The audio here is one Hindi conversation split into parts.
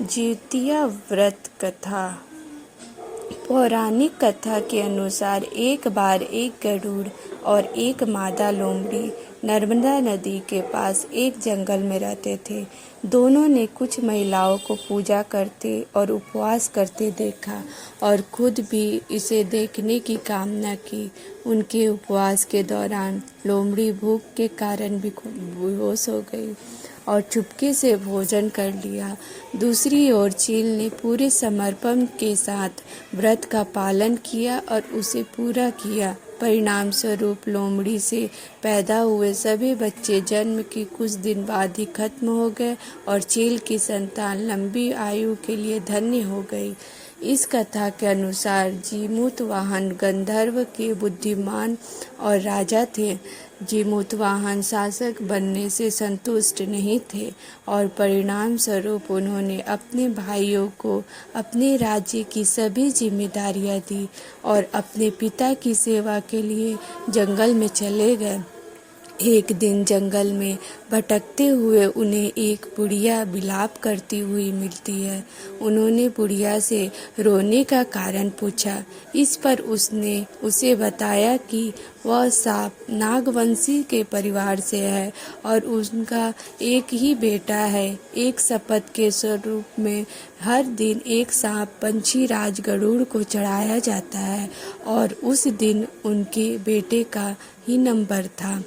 जिउतिया व्रत कथा। पौराणिक कथा के अनुसार एक बार एक गरुड़ और एक मादा लोमड़ी नर्मदा नदी के पास एक जंगल में रहते थे। दोनों ने कुछ महिलाओं को पूजा करते और उपवास करते देखा और खुद भी इसे देखने की कामना की। उनके उपवास के दौरान लोमड़ी भूख के कारण बेहोश हो गई और चुपके से भोजन कर लिया। दूसरी ओर चील ने पूरे समर्पण के साथ व्रत का पालन किया और उसे पूरा किया। परिणाम स्वरूप लोमड़ी से पैदा हुए सभी बच्चे जन्म के कुछ दिन बाद ही खत्म हो गए और चील की संतान लंबी आयु के लिए धन्य हो गई। इस कथा के अनुसार जीमूतवाहन गंधर्व के बुद्धिमान और राजा थे। जीमूतवाहन शासक बनने से संतुष्ट नहीं थे और परिणाम स्वरूप उन्होंने अपने भाइयों को अपने राज्य की सभी जिम्मेदारियां दी और अपने पिता की सेवा के लिए जंगल में चले गए। एक दिन जंगल में भटकते हुए उन्हें एक बुढ़िया विलाप करती हुई मिलती है। उन्होंने बुढ़िया से रोने का कारण पूछा। इस पर उसने उसे बताया कि वह सांप नागवंशी के परिवार से है और उनका एक ही बेटा है। एक शपथ के स्वरूप में हर दिन एक सांप पंछी राज गरुड़ को चढ़ाया जाता है और उस दिन उनके बेटे का ही नंबर था।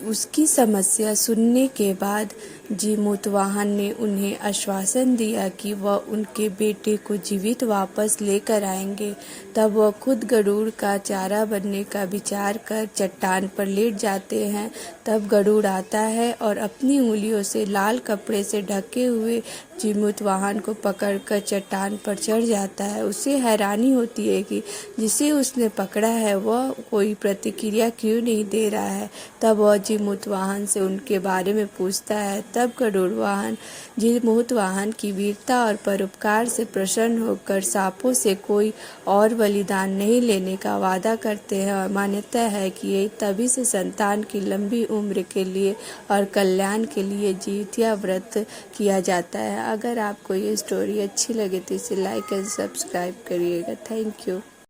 उसकी समस्या सुनने के बाद जीमूतवाहन ने उन्हें आश्वासन दिया कि वह उनके बेटे को जीवित वापस लेकर आएंगे। तब वह खुद गरुड़ का चारा बनने का विचार कर चट्टान पर लेट जाते हैं। तब गरुड़ आता है और अपनी उंगलियों से लाल कपड़े से ढके हुए जीमूतवाहन को पकड़कर चट्टान पर चढ़ जाता है। उसे हैरानी होती है कि जिसे उसने पकड़ा है वह कोई प्रतिक्रिया क्यों नहीं दे रहा है। तब वह जीमूतवाहन से उनके बारे में पूछता है। तब गरुड़वाहन जीमूतवाहन की वीरता और परोपकार से प्रसन्न होकर सांपों से कोई और बलिदान नहीं लेने का वादा करते हैं और मान्यता है कि ये तभी से संतान की लंबी उम्र के लिए और कल्याण के लिए जिउतिया व्रत किया जाता है। अगर आपको ये स्टोरी अच्छी लगे तो इसे लाइक एंड सब्सक्राइब करिएगा। Thank you.